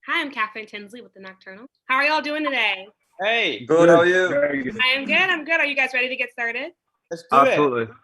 Hi, I'm Catherine Tinsley with The Nocturnal. How are y'all doing today? Hey. Good, how are you? Very good. I am good. I'm good. Are you guys ready to get started? Let's do it. Absolutely.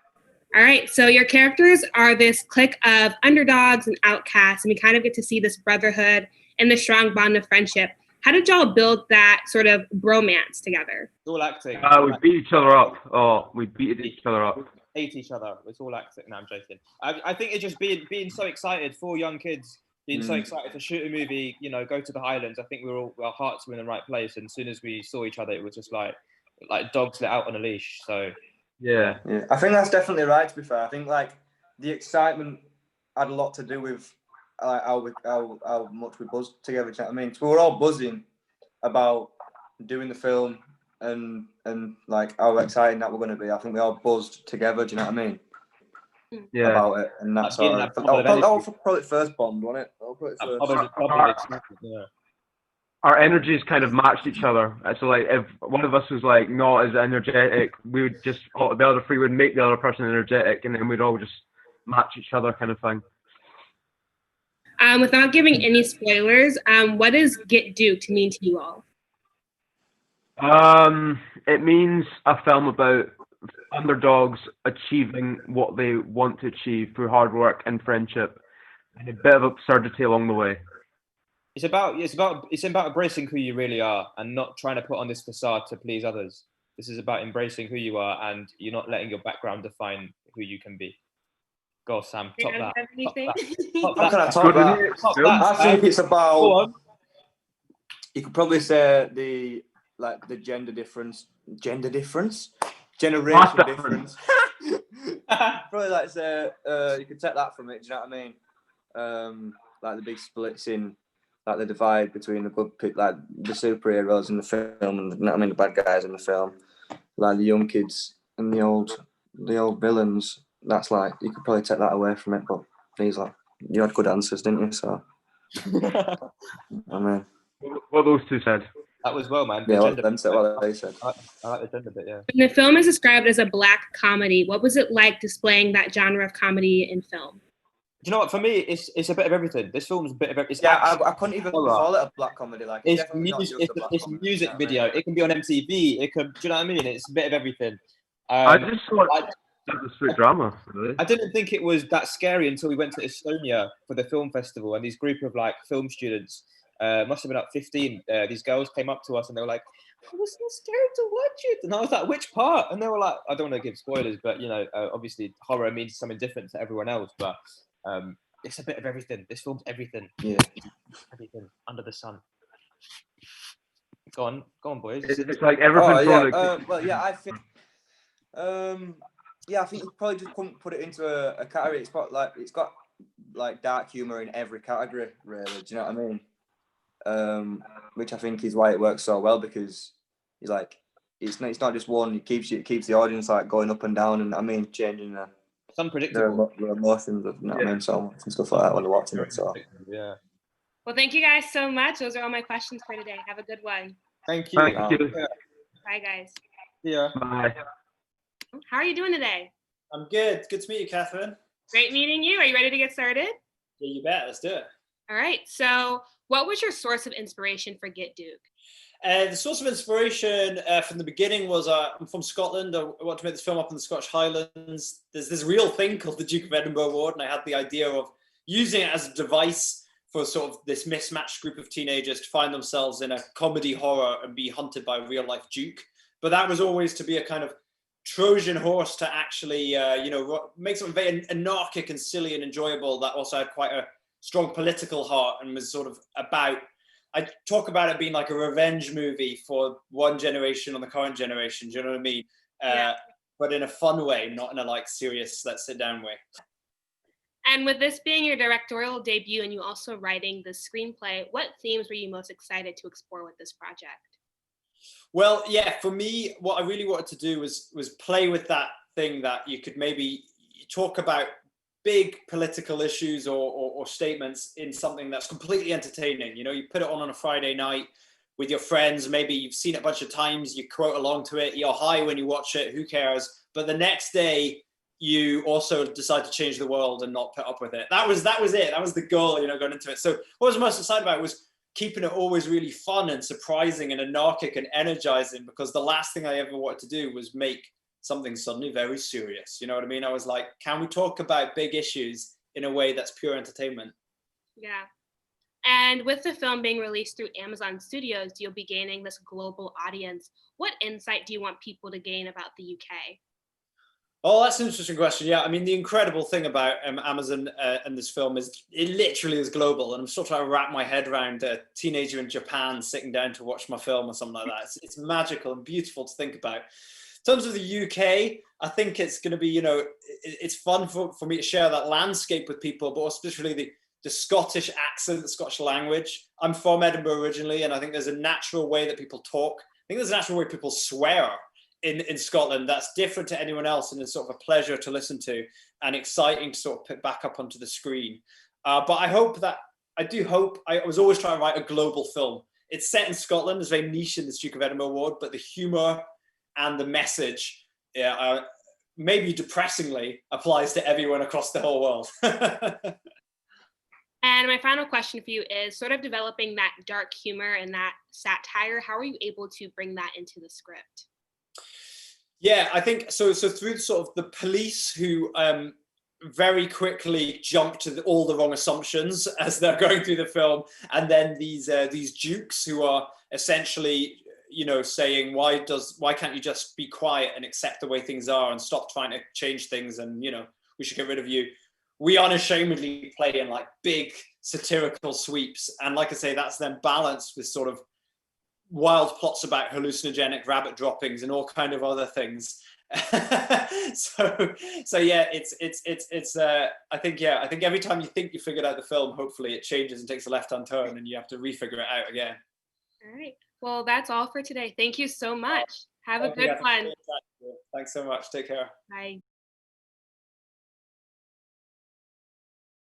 All right. So your characters are this clique of underdogs and outcasts, and we kind of get to see this brotherhood and the strong bond of friendship. How did y'all build that sort of bromance together? It's all acting. We beat each other up. Oh, we beat each other up. Hate each other. It's all acting. No, I'm joking. I think it's just being so excited for young kids, being so excited to shoot a movie, go to the Highlands. I think our hearts were in the right place. And as soon as we saw each other, it was just like dogs let out on a leash. So yeah. I think that's definitely right, to be fair. I think the excitement had a lot to do with how much we buzzed together. Do you know what I mean? So we were all buzzing about doing the film and how exciting that we're going to be. I think we all buzzed together. Do you know what I mean? Yeah. About it, and that's probably first bond, wasn't it? Our energies kind of matched each other. So if one of us was not as energetic, we would just the other three would make the other person energetic, and then we'd all just match each other, kind of thing. Without giving any spoilers, what does Get Duked mean to you all? It means a film about underdogs achieving what they want to achieve through hard work and friendship, and a bit of absurdity along the way. It's about embracing who you really are and not trying to put on this facade to please others. This is about embracing who you are, and you're not letting your background define who you can be. Go, Sam. Top that. How can I top that? I think it's about. You could probably say the gender difference, generation difference. Probably say you could take that from it. Do you know what I mean? The big splits in the divide between the good the superheroes in the film and the bad guys in the film, the young kids and the old villains. That's you could probably take that away from it, but please, you had good answers, didn't you? So I mean, what those two said. That was well, man. Yeah, what they said. I like the gender bit, yeah. When the film is described as a black comedy, what was it like displaying that genre of comedy in film? Do you know what? For me, it's a bit of everything. This film's a bit of everything. I couldn't even call it a black comedy. It's music video. It can be on MTV. It could. Do you know what I mean? It's a bit of everything. I just thought it was straight drama. Really. I didn't think it was that scary until we went to Estonia for the film festival, and these group of film students, must have been 15. These girls came up to us and they were like, "I was so scared to watch it," and I was like, "Which part?" And they were like, "I don't want to give spoilers, but obviously horror means something different to everyone else, but it's a bit of everything. This film's everything. Yeah, everything under the sun." Go on, boys. It's like everything. I think. I think you probably just couldn't put it into a category. It's got dark humor in every category, really. Do you know what I mean? Which I think is why it works so well, because it's not just one. It keeps the audience going up and down, and changing it's unpredictable. Their emotions, so much and stuff like that when they're watching it. So yeah. Well, thank you guys so much. Those are all my questions for today. Have a good one. Thank you. Bye, guys. Yeah. Bye. How are you doing today? I'm good. Good to meet you, Catherine. Great meeting you. Are you ready to get started? Yeah, you bet. Let's do it. All right. So what was your source of inspiration for Get The Duked? source of inspiration from the beginning was I'm from Scotland. I wanted to make this film up in the Scottish Highlands. There's this real thing called the Duke of Edinburgh Award, and I had the idea of using it as a device for sort of this mismatched group of teenagers to find themselves in a comedy horror and be hunted by a real-life Duke. But that was always to be a kind of Trojan horse to actually, make something very anarchic and silly and enjoyable that also had quite a strong political heart and was sort of I talk about it being like a revenge movie for one generation on the current generation. Do you know what I mean? Yeah. But in a fun way, not in a serious, let's sit down way. And with this being your directorial debut and you also writing the screenplay, what themes were you most excited to explore with this project? Well, yeah, for me, what I really wanted to do was play with that thing that you could maybe talk about big political issues or statements in something that's completely entertaining. You put it on a Friday night with your friends. Maybe you've seen it a bunch of times. You quote along to it. You're high when you watch it. Who cares? But the next day, you also decide to change the world and not put up with it. That was it. That was the goal, going into it. So what I was most excited about was keeping it always really fun and surprising and anarchic and energizing, because the last thing I ever wanted to do was make something suddenly very serious. You know what I mean? I was like, can we talk about big issues in a way that's pure entertainment? Yeah. And with the film being released through Amazon Studios, you'll be gaining this global audience. What insight do you want people to gain about the UK? Oh, that's an interesting question. Yeah, I mean, the incredible thing about Amazon and this film is it literally is global. And I'm still trying to wrap my head around a teenager in Japan sitting down to watch my film or something like that. It's magical and beautiful to think about. In terms of the UK, I think it's going to be, it's fun for me to share that landscape with people, but especially the Scottish accent, the Scottish language. I'm from Edinburgh originally, and I think there's a natural way that people talk. I think there's a natural way people swear in Scotland that's different to anyone else, and it's sort of a pleasure to listen to and exciting to sort of put back up onto the screen. But I was always trying to write a global film. It's set in Scotland, it's very niche in the Duke of Edinburgh Award, but the humor and the message, maybe depressingly, applies to everyone across the whole world. And my final question for you is sort of developing that dark humor and that satire. How are you able to bring that into the script? Yeah, I think so. So through sort of the police who very quickly jump to all the wrong assumptions as they're going through the film, and then these dukes who are essentially, saying why can't you just be quiet and accept the way things are and stop trying to change things, and we should get rid of you. We unashamedly play in like big satirical sweeps, and like I say, that's then balanced with sort of wild plots about hallucinogenic rabbit droppings and all kind of other things. so yeah, it's I think every time you think you figured out the film, hopefully it changes and takes a left-hand turn and you have to refigure it out again. All right. Well, that's all for today. Thank you so much. Have a good one. Thanks so much. Take care. Bye.